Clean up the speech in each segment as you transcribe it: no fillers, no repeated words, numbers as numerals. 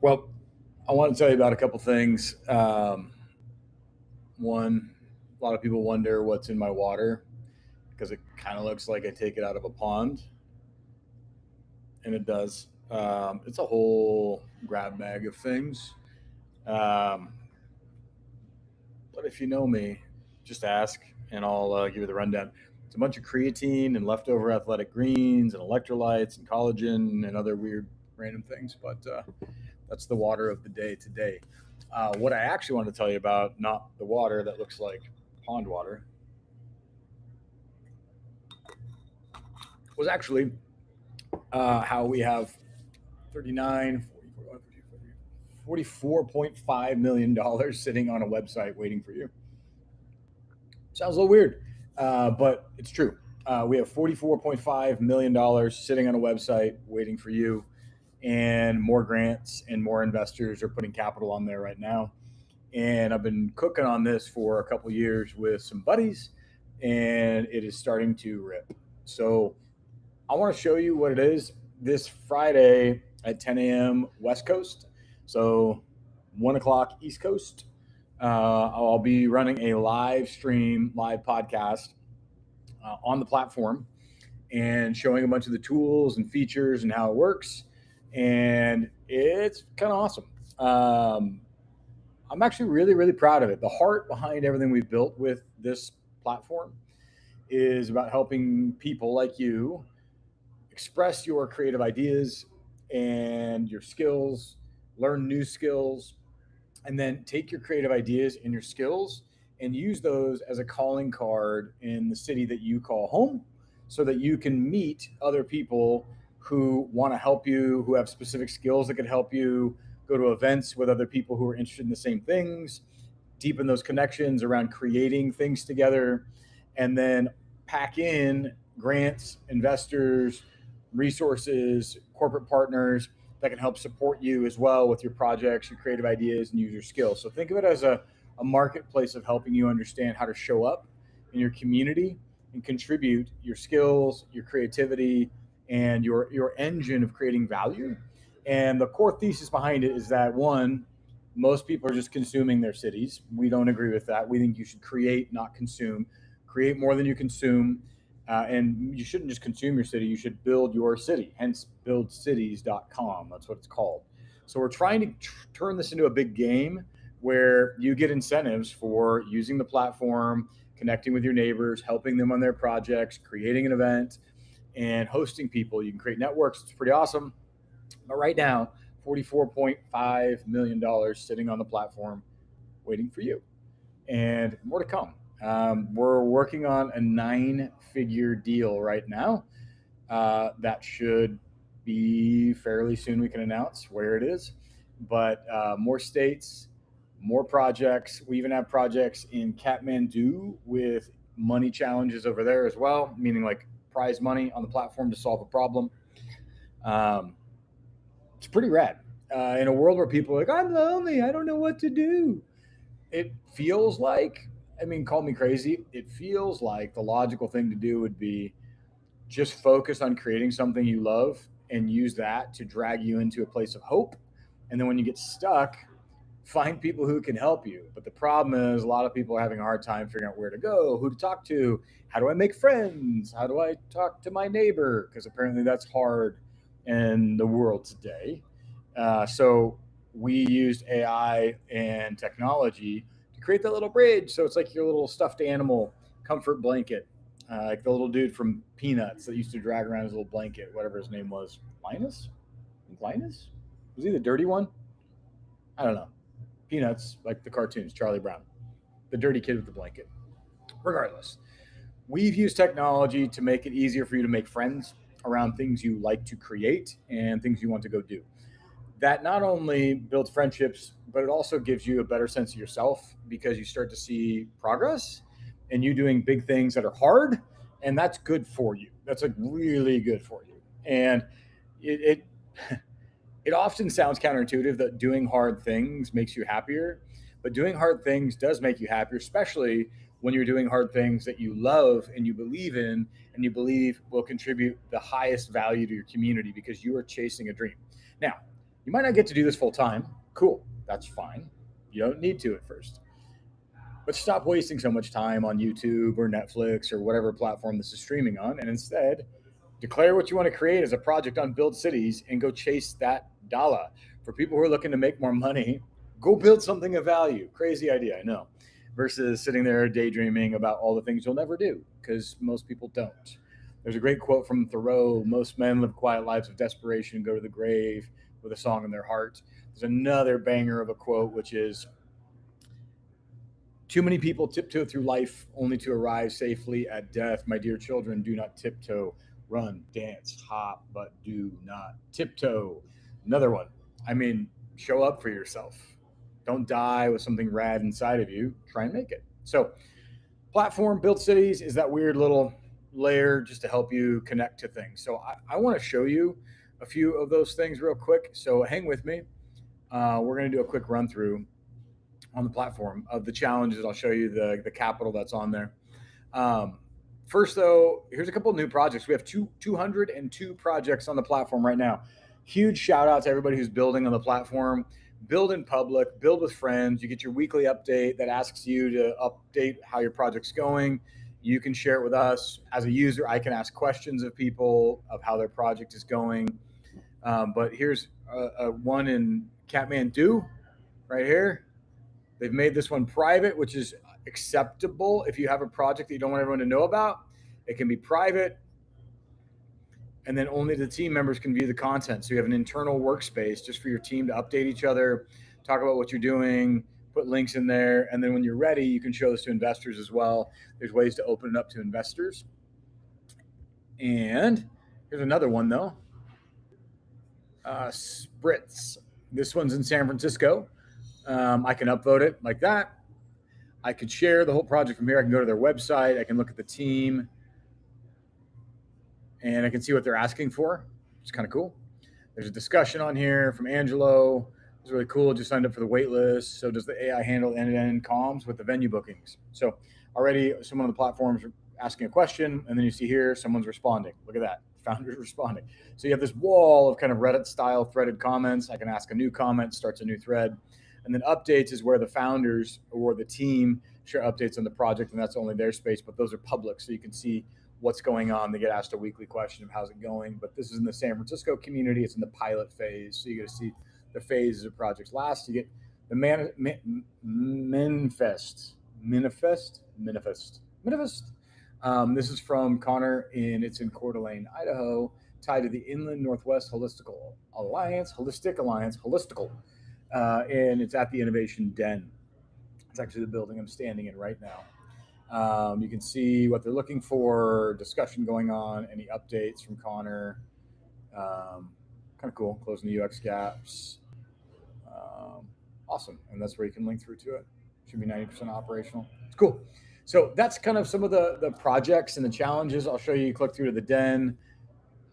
Well, I want to tell you about a couple things. One, a lot of people wonder what's in my water because it kind of looks like I take it out of a pond, and it does. It's a whole grab bag of things. Um, but if you know me, just ask and I'll give you the rundown. It's a bunch of creatine and leftover athletic greens and electrolytes and collagen and other weird random things. But that's the water of the day today. What I actually want to tell you about, not the water that looks like pond water, was actually how we have 39, $44.5 million sitting on a website waiting for you. Sounds a little weird, but it's true. We have $44.5 million sitting on a website waiting for you, and more grants and more investors are putting capital on there right now. And I've been cooking on this for a couple years with some buddies, and it is starting to rip. So I want to show you what it is this Friday at 10 a.m. West Coast. So 1 o'clock East Coast. I'll be running a live stream, live podcast on the platform and showing a bunch of the tools and features and how it works. And it's kind of awesome. I'm actually really, really proud of it. The heart behind everything we've built with this platform is about helping people like you express your creative ideas and your skills, learn new skills, and then take your creative ideas and your skills and use those as a calling card in the city that you call home so that you can meet other people who want to help you, who have specific skills that could help you, go to events with other people who are interested in the same things, deepen those connections around creating things together, and then pack in grants, investors, resources, corporate partners that can help support you as well with your projects, your creative ideas, and use your skills. So think of it as a marketplace of helping you understand how to show up in your community and contribute your skills, your creativity, and your engine of creating value. And the core thesis behind it is that one, most people are just consuming their cities. We don't agree with that. We think you should create, not consume. Create more than you consume. And you shouldn't just consume your city, you should build your city, hence buildcities.com. That's what it's called. So we're trying to turn this into a big game where you get incentives for using the platform, connecting with your neighbors, helping them on their projects, creating an event, and hosting people. You can create networks. It's pretty awesome. But right now, $44.5 million sitting on the platform waiting for you, and more to come. We're working on a nine-figure deal right now that should be fairly soon. We can announce where it is, but more states, more projects. We even have projects in Kathmandu with money challenges over there as well, meaning like prize money on the platform to solve a problem. Um, it's pretty rad. In a world where people are like, I'm lonely, I don't know what to do. It feels like, I mean, call me crazy. It feels like the logical thing to do would be just focus on creating something you love and use that to drag you into a place of hope. And then when you get stuck, find people who can help you. But the problem is a lot of people are having a hard time figuring out where to go, who to talk to, how do I make friends, how do I talk to my neighbor, because apparently that's hard in the world today. So we used AI and technology to create that little bridge. So it's like your little stuffed animal comfort blanket, like the little dude from Peanuts that used to drag around his little blanket, whatever his name was. Linus? Linus? Was he the dirty one? I don't know. Peanuts, like the cartoons, Charlie Brown, the dirty kid with the blanket. Regardless, we've used technology to make it easier for you to make friends around things you like to create and things you want to go do. That not only builds friendships, but it also gives you a better sense of yourself because you start to see progress and you doing big things that are hard, and that's good for you. That's like really good for you. And it it often sounds counterintuitive that doing hard things makes you happier, but doing hard things does make you happier, especially when you're doing hard things that you love and you believe in and you believe will contribute the highest value to your community because you are chasing a dream. Now, You might not get to do this full time. Cool. That's fine. You don't need to at first. But stop wasting so much time on YouTube or Netflix or whatever platform this is streaming on, and instead declare what you want to create as a project on Build Cities and go chase that dollar. For people who are looking to make more money, go build something of value. Crazy idea, I know. Versus sitting there daydreaming about all the things you'll never do, because most people don't. There's a great quote from Thoreau: most men live quiet lives of desperation and go to the grave with a song in their heart. There's another banger of a quote, which is, too many people tiptoe through life only to arrive safely at death. My dear children, do not tiptoe. Run, dance, hop, but do not tiptoe. Another one. I mean, show up for yourself. Don't die with something rad inside of you. Try and make it. So, platform Build Cities is that weird little layer just to help you connect to things. So, I want to show you a few of those things real quick. So, hang with me. We're going to do a quick run through on the platform of the challenges. I'll show you the capital that's on there. First, though, here's a couple of new projects. We have 202 projects on the platform right now. Huge shout out to everybody who's building on the platform. Build in public, build with friends. You get your weekly update that asks you to update how your project's going. You can share it with us. As a user, I can ask questions of people of how their project is going. But here's a one in Kathmandu right here. They've made this one private, which is acceptable if you have a project that you don't want everyone to know about. It can be private, and then only the team members can view the content. So you have an internal workspace just for your team to update each other, talk about what you're doing, put links in there, and then when you're ready, you can show this to investors as well. There's ways to open it up to investors. And here's another one, though. Spritz. This one's in San Francisco. I can upvote it like that. I could share the whole project from here. I can go to their website. I can look at the team, and I can see what they're asking for. It's kind of cool. There's a discussion on here from Angelo. It's really cool. Just signed up for the wait list. So does the AI handle end-to-end comms with the venue bookings? So already someone on the platform's asking a question, and then you see here someone's responding. Look at that. The founder's responding. So you have this wall of kind of Reddit-style threaded comments. I can ask a new comment, starts a new thread. And then updates is where the founders or the team share updates on the project, and that's only their space, but those are public, so you can see what's going on. They get asked a weekly question of how's it going, but this is in the San Francisco community. It's in the pilot phase, so you get to see the phases of projects. Last, you get the Manifest. This is from Connor, and it's in Coeur d'Alene, Idaho, tied to the Inland Northwest Holistical Alliance, and it's at the Innovation Den. It's actually the building I'm standing in right now. You can see what they're looking for, discussion going on, any updates from Connor. Kind of cool, closing the UX gaps. Awesome, and that's where you can link through to it. Should be 90% operational. It's cool. So that's kind of some of the projects and the challenges. I'll show you. Click through to the Den.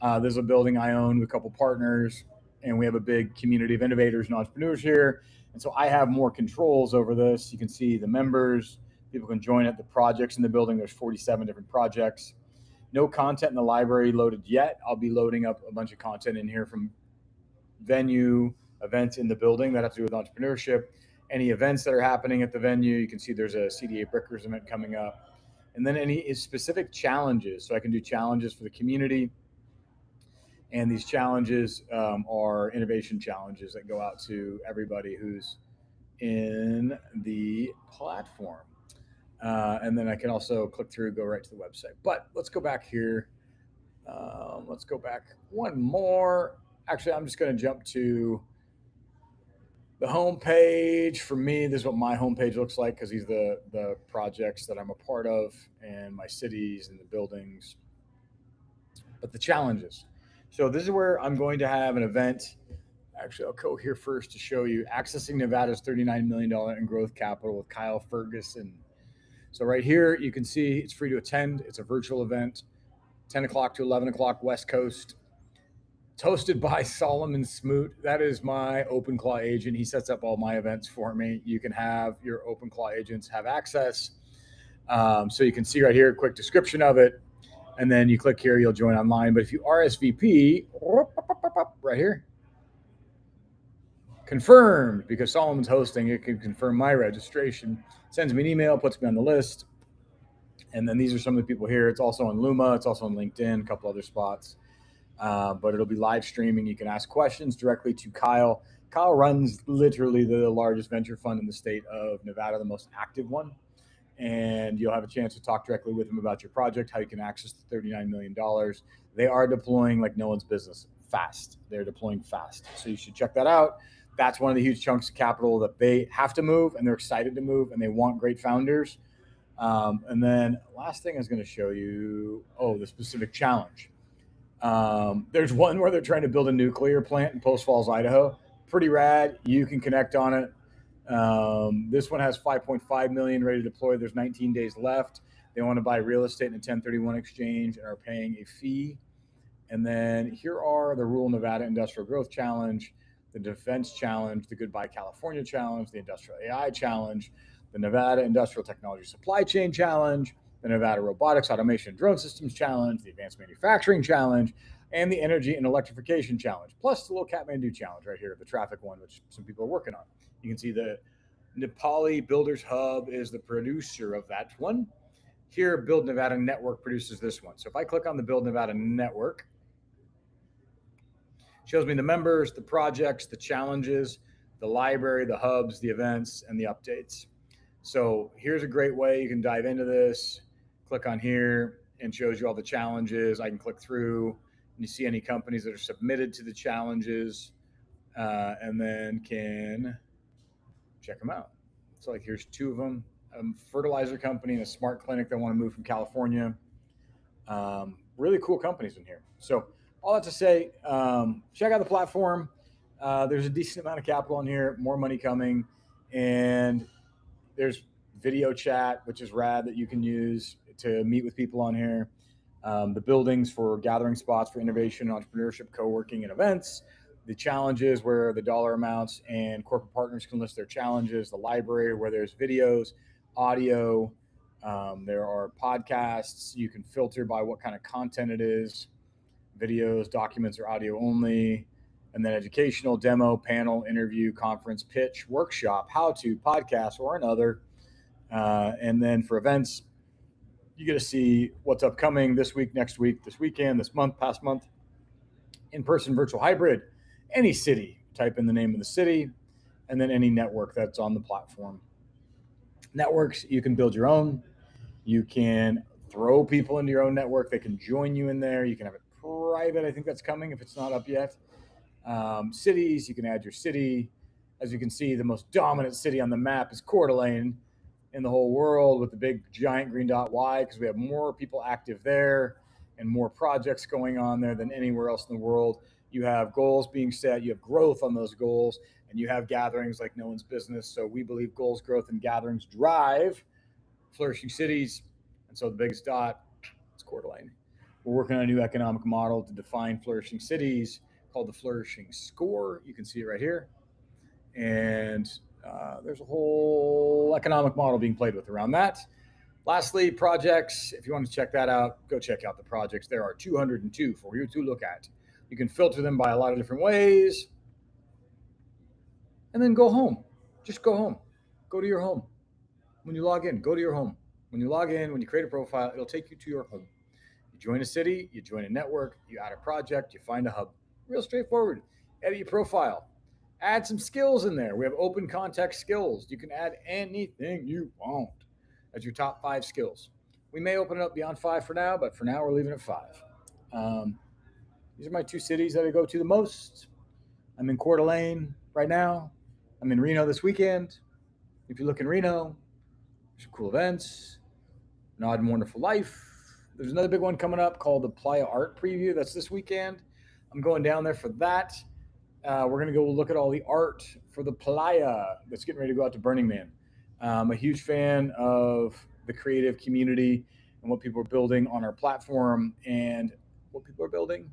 There's a building I own with a couple partners, and we have a big community of innovators and entrepreneurs here. And so I have more controls over this. You can see the members. People can join it. The projects in the building, there's 47 different projects. No content in the library loaded yet. I'll be loading up a bunch of content in here from venue, events in the building that have to do with entrepreneurship, any events that are happening at the venue. You can see there's a CDA Brickers event coming up. And then any specific challenges. So I can do challenges for the community. And these challenges are innovation challenges that go out to everybody who's in the platform. And then I can also click through, go right to the website. But let's go back here. Let's go back one more. Actually, I'm just going to jump to the home page. For me, this is what my homepage looks like, because these are the projects that I'm a part of, and my cities and the buildings. But the challenges. So this is where I'm going to have an event. Actually, I'll go here first to show you Accessing Nevada's $39 million in growth capital with Kyle Ferguson. So right here, you can see it's free to attend. It's a virtual event, 10 o'clock to 11 o'clock West Coast. It's hosted by Solomon Smoot. That is my OpenClaw agent. He sets up all my events for me. You can have your OpenClaw agents have access. So you can see right here, a quick description of it. And then you click here, you'll join online. But if you RSVP, right here, confirmed because Solomon's hosting. It can confirm my registration. Sends me an email, puts me on the list. And then these are some of the people here. It's also on Luma. It's also on LinkedIn, a couple other spots. But it'll be live streaming. You can ask questions directly to Kyle. Kyle runs literally the largest venture fund in the state of Nevada, the most active one. And you'll have a chance to talk directly with him about your project, how you can access the $39 million. They are deploying like no one's business fast. They're deploying fast. So you should check that out. That's one of the huge chunks of capital that they have to move, and they're excited to move, and they want great founders. And then last thing I was going to show you, the specific challenge. There's one where they're trying to build a nuclear plant in Post Falls, Idaho. Pretty rad. You can connect on it. This one has 5.5 million ready to deploy. There's 19 days left. They want to buy real estate in a 1031 exchange and are paying a fee. And then here are the Rural Nevada Industrial Growth Challenge, the Defense Challenge, the Goodbye California Challenge, the Industrial AI Challenge, the Nevada Industrial Technology Supply Chain Challenge, the Nevada Robotics Automation and Drone Systems Challenge, the Advanced Manufacturing Challenge, and the Energy and Electrification Challenge, plus the little Kathmandu Challenge right here, the traffic one, which some people are working on. You can see the Nepali Builders Hub is the producer of that one. Here, Build Nevada Network produces this one. So if I click on the Build Nevada Network, it shows me the members, the projects, the challenges, the library, the hubs, the events, and the updates. So here's a great way you can dive into this. Click on here and shows you all the challenges. I can click through and you see any companies that are submitted to the challenges, and then can check them out. So like here's two of them, a fertilizer company and a smart clinic that want to move from California. Really cool companies in here. So all that to say, check out the platform. There's a decent amount of capital in here, more money coming, and there's video chat, which is rad, that you can use to meet with people on here. The buildings for gathering spots for innovation, entrepreneurship, co-working, and events. The challenges where the dollar amounts and corporate partners can list their challenges. The library where there's videos, audio. There are podcasts. You can filter by what kind of content it is. Videos, documents, or audio only. And then educational, demo, panel, interview, conference, pitch, workshop, how-to, podcast, or another. And then for events, you get to see what's upcoming this week, next week, this weekend, this month, past month. In-person, virtual, hybrid, any city. Type in the name of the city, and then any network that's on the platform. Networks, you can build your own. You can throw people into your own network. They can join you in there. You can have it private. I think that's coming if it's not up yet. Cities, you can add your city. As you can see, the most dominant city on the map is Coeur d'Alene in the whole world, with the big giant green dot. Why? Because we have more people active there and more projects going on there than anywhere else in the world. You have goals being set, you have growth on those goals, and you have gatherings like no one's business. So we believe goals, growth, and gatherings drive flourishing cities. And so the biggest dot is Coeur d'Alene. We're working on a new economic model to define flourishing cities called the Flourishing Score. You can see it right here. And there's a whole economic model being played with around that. Lastly, projects. If you want to check that out, go check out the projects. There are 202 for you to look at. You can filter them by a lot of different ways. And then go home. Just go home. Go to your home. When you log in, go to your home. When you log in, when you create a profile, it'll take you to your home. You join a city, you join a network, you add a project, you find a hub. Real straightforward. Edit your profile. Add some skills in there. We have open context skills. You can add anything you want as your top 5 skills. We may open it up beyond 5 for now, but for now we're leaving it 5. These are my 2 cities that I go to the most. I'm in Coeur d'Alene right now. I'm in Reno this weekend. If you look in Reno, there's some cool events. An Odd and Wonderful Life. There's another big one coming up called the Playa Art Preview. That's this weekend. I'm going down there for that. We're going to go look at all the art for the Playa that's getting ready to go out to Burning Man. I'm a huge fan of the creative community and what people are building on our platform and what people are building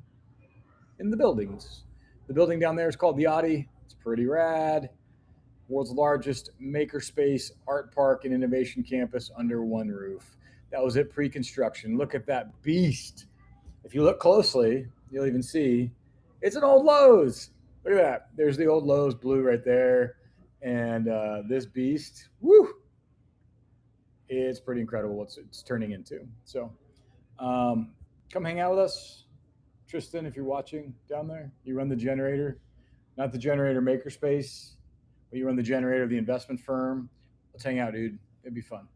in the buildings. The building down there is called the Audi. It's pretty rad. World's largest makerspace art park and innovation campus under one roof. That was it pre-construction. Look at that beast. If you look closely, you'll even see it's an old Lowe's. Look at that. There's the old Lowe's blue right there. And this beast, woo, it's pretty incredible what it's turning into. So come hang out with us. Tristan, if you're watching down there, you run the generator, not the generator makerspace, but you run the generator of the investment firm. Let's hang out, dude. It'd be fun.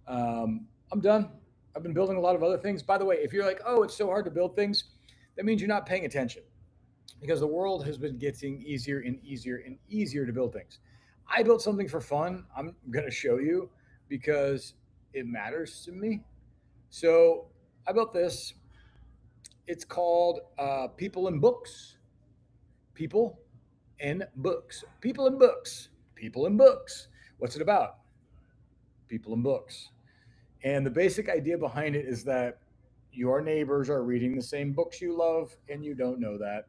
I'm done. I've been building a lot of other things. By the way, if you're like, oh, it's so hard to build things, that means you're not paying attention because the world has been getting easier and easier and easier to build things. I built something for fun. I'm going to show you because it matters to me. So I built this. It's called People and Books. People and Books. People and Books. People and Books. What's it about? People and books. And the basic idea behind it is that your neighbors are reading the same books you love and you don't know that.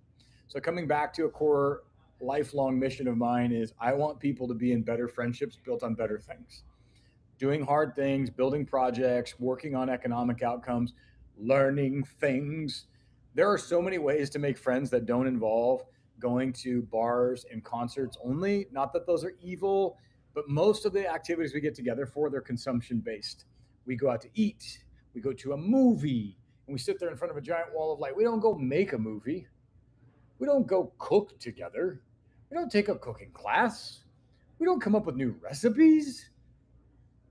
So coming back to a core lifelong mission of mine is I want people to be in better friendships built on better things. Doing hard things, building projects, working on economic outcomes, learning things. There are so many ways to make friends that don't involve going to bars and concerts only. Not that those are evil, but most of the activities we get together for, they're consumption based. We go out to eat, we go to a movie, and we sit there in front of a giant wall of light. We don't go make a movie. We don't go cook together. We don't take a cooking class. We don't come up with new recipes.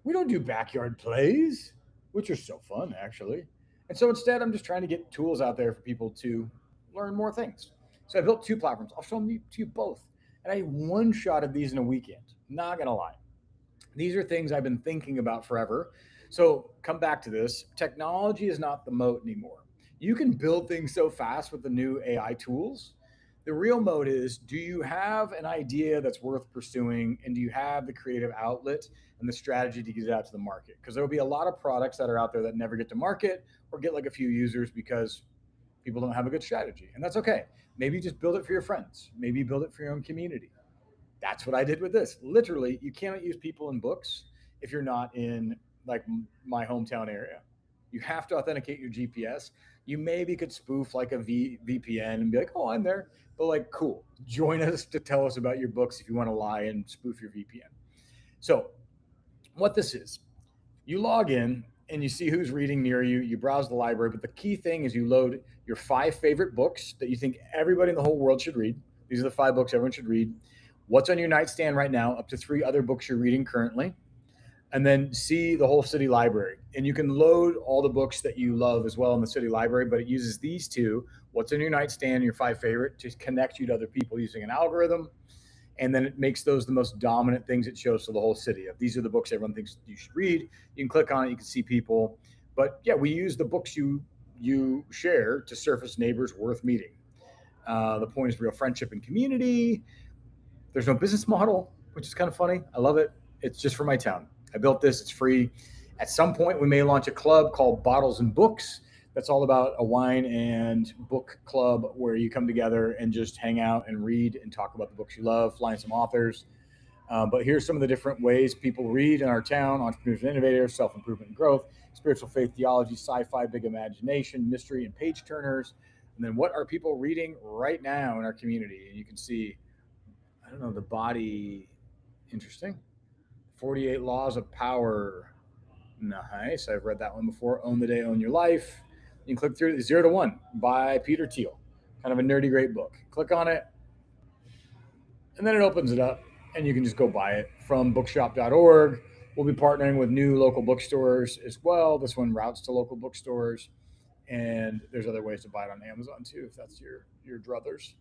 We don't do backyard plays, which are so fun, actually. And so instead, I'm just trying to get tools out there for people to learn more things. So I built two platforms. I'll show them to you both. And I one shot of these in a weekend. Not going to lie. These are things I've been thinking about forever. So come back to this. Technology is not the moat anymore. You can build things so fast with the new AI tools. The real moat is, do you have an idea that's worth pursuing and do you have the creative outlet and the strategy to get it out to the market? Because there will be a lot of products that are out there that never get to market or get like a few users because people don't have a good strategy. And that's okay. Maybe you just build it for your friends. Maybe you build it for your own community. That's what I did with this. Literally, you cannot use people in books if you're not in like my hometown area. You have to authenticate your GPS. You maybe could spoof like a VPN and be like, "Oh, I'm there," but like, cool. Join us to tell us about your books if you want to lie and spoof your VPN. So, what this is, you log in and you see who's reading near you. You browse the library, but the key thing is you load your 5 favorite books that you think everybody in the whole world should read. These are the 5 books everyone should read. What's on your nightstand right now, up to 3 other books you're reading currently, and then see the whole city library. And you can load all the books that you love as well in the city library, but it uses these two, what's in your nightstand, your 5 favorite, to connect you to other people using an algorithm. And then it makes those the most dominant things it shows to the whole city. Of these are the books everyone thinks you should read. You can click on it, you can see people. But yeah, we use the books you share to surface neighbors worth meeting. The point is real friendship and community. There's no business model, which is kind of funny. I love it. It's just for my town. I built this. It's free. At some point, we may launch a club called Bottles and Books. That's all about a wine and book club where you come together and just hang out and read and talk about the books you love, flying some authors. But here's some of the different ways people read in our town: entrepreneurs and innovators, self improvement and growth, spiritual faith, theology, sci fi, big imagination, mystery, and page turners. And then what are people reading right now in our community? And you can see, I don't know, the body. Interesting. 48 Laws of Power. Nice. I've read that one before. Own the Day, Own Your Life. You can click through 0 to 1 by Peter Thiel. Kind of a nerdy, great book. Click on it, and then it opens it up, and you can just go buy it from bookshop.org. We'll be partnering with new local bookstores as well. This one routes to local bookstores, and there's other ways to buy it on Amazon too, if that's your druthers.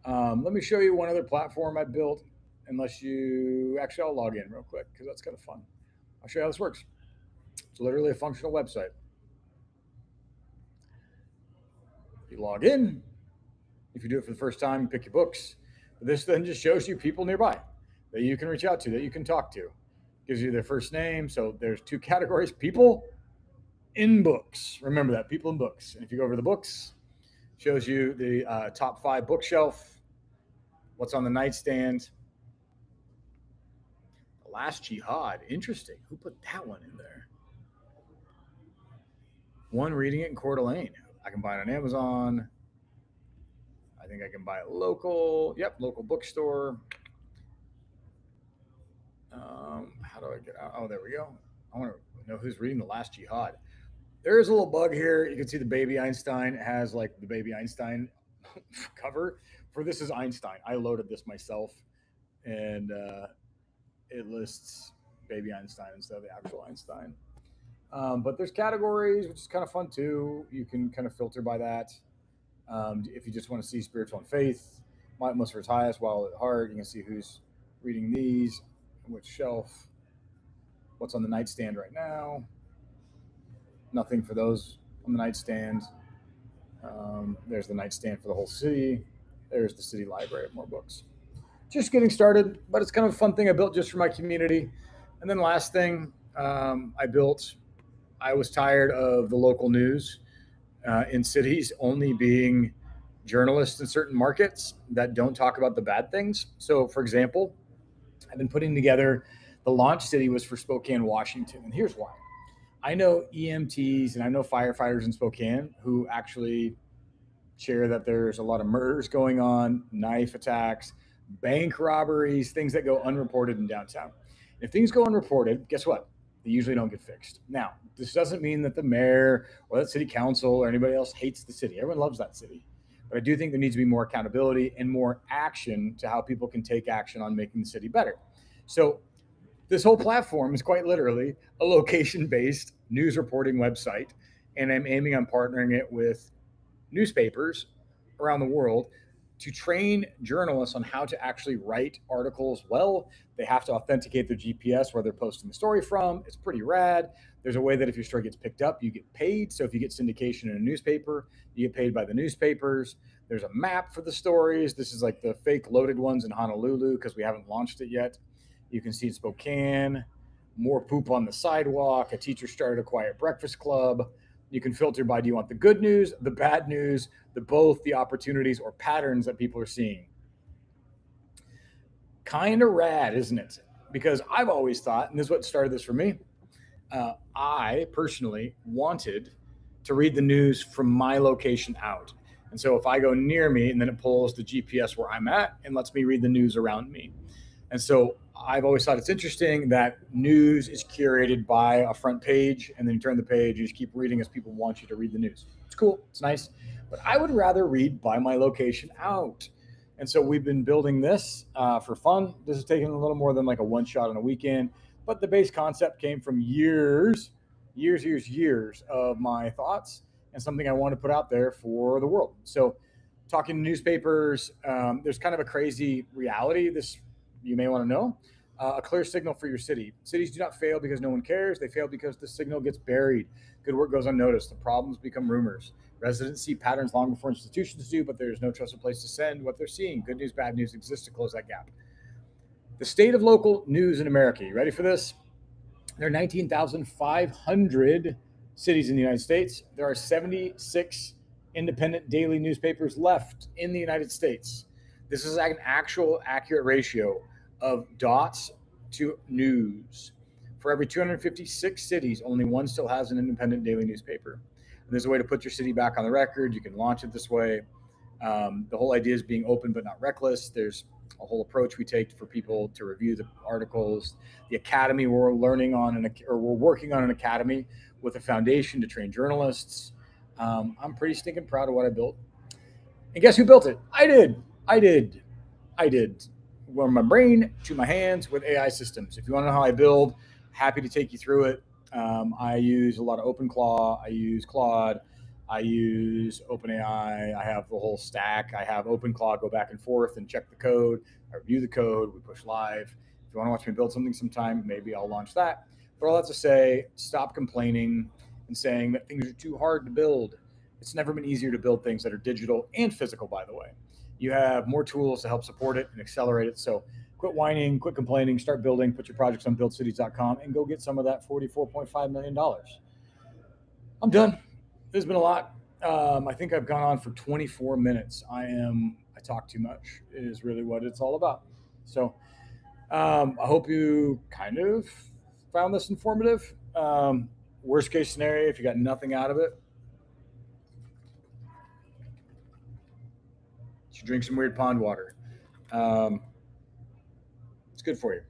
Let me show you one other platform I built. Unless you actually, I'll log in real quick because that's kind of fun. I'll show you how this works. It's literally a functional website. You log in. If you do it for the first time, you pick your books. But this then just shows you people nearby that you can reach out to, that you can talk to. Gives you their first name. So there's 2 categories: people in books. Remember that, people in books. And if you go over the books, shows you the top 5 bookshelf, what's on the nightstand. The Last Jihad. Interesting. Who put that one in there? One reading it in Coeur d'Alene. I can buy it on Amazon. I think I can buy a local. Yep, local bookstore. How do I get out? Oh, there we go. I want to know who's reading The Last Jihad. There is a little bug here. You can see the baby Einstein. It has like the baby Einstein cover. For This Is Einstein. I loaded this myself, and it lists baby Einstein instead of the actual Einstein. But there's categories, which is kind of fun too. You can kind of filter by that. If you just want to see spiritual and faith, most of its highest, while at heart, you can see who's reading these, which shelf, what's on the nightstand right now. Nothing for those on the nightstand. There's the nightstand for the whole city. There's the city library, more books. Just getting started, but it's kind of a fun thing I built just for my community. And then last thing I built, I was tired of the local news in cities only being journalists in certain markets that don't talk about the bad things. So, for example, I've been putting together the launch city was for Spokane, Washington. And here's why. I know EMTs and I know firefighters in Spokane who actually share that there's a lot of murders going on, knife attacks, bank robberies, things that go unreported in downtown. If things go unreported, guess what? They usually don't get fixed. Now, this doesn't mean that the mayor or that city council or anybody else hates the city. Everyone loves that city. But I do think there needs to be more accountability and more action to how people can take action on making the city better. So this whole platform is quite literally a location-based news reporting website, and I'm aiming on partnering it with newspapers around the world to train journalists on how to actually write articles well. They have to authenticate their GPS where they're posting the story from. It's pretty rad. There's a way that if your story gets picked up, you get paid. So if you get syndication in a newspaper, you get paid by the newspapers. There's a map for the stories. This is like the fake loaded ones in Honolulu because we haven't launched it yet. You can see Spokane, more poop on the sidewalk. A teacher started a quiet breakfast club. You can filter by, do you want the good news, the bad news, the both, the opportunities or patterns that people are seeing. Kind of rad, isn't it? Because I've always thought, and this is what started this for me, I personally wanted to read the news from my location out. And so if I go near me and then it pulls the GPS where I'm at and lets me read the news around me. And so I've always thought it's interesting that news is curated by a front page, and then you turn the page, you just keep reading as people want you to read the news. It's cool, it's nice, but I would rather read by my location out. And so we've been building this for fun. This has taken a little more than like a one shot on a weekend, but the base concept came from years of my thoughts and something I want to put out there for the world. So talking to newspapers, there's kind of a crazy reality. This you may want to know. A clear signal for your city. Cities do not fail because no one cares. They fail because the signal gets buried. Good work goes unnoticed. The problems become rumors. Residents see patterns long before institutions do, but there's no trusted place to send what they're seeing. Good news, bad news exists to close that gap. The state of local news in America. You ready for this? There are 19,500 cities in the United States. There are 76 independent daily newspapers left in the United States. This is an actual accurate ratio of dots to news. For every 256 cities, only one still has an independent daily newspaper. And there's a way to put your city back on the record. You can launch it this way. The whole idea is being open but not reckless. There's a whole approach we take for people to review the articles. The academy we're working on an academy with a foundation to train journalists. I'm pretty stinking proud of what I built. And guess who built it? I did. From my brain to my hands with AI systems. If you want to know how I build, happy to take you through it. I use a lot of OpenClaw. I use Claude. I use OpenAI. I have the whole stack. I have OpenClaw go back and forth and check the code. I review the code. We push live. If you want to watch me build something sometime, maybe I'll launch that. But all that to say, stop complaining and saying that things are too hard to build. It's never been easier to build things that are digital and physical, by the way. You have more tools to help support it and accelerate it. So quit whining, quit complaining, start building, put your projects on buildcities.com and go get some of that $44.5 million. I'm done. This has been a lot. I think I've gone on for 24 minutes. I talk too much is really what it's all about. So I hope you kind of found this informative. Worst case scenario, if you got nothing out of it, should drink some weird pond water. It's good for you.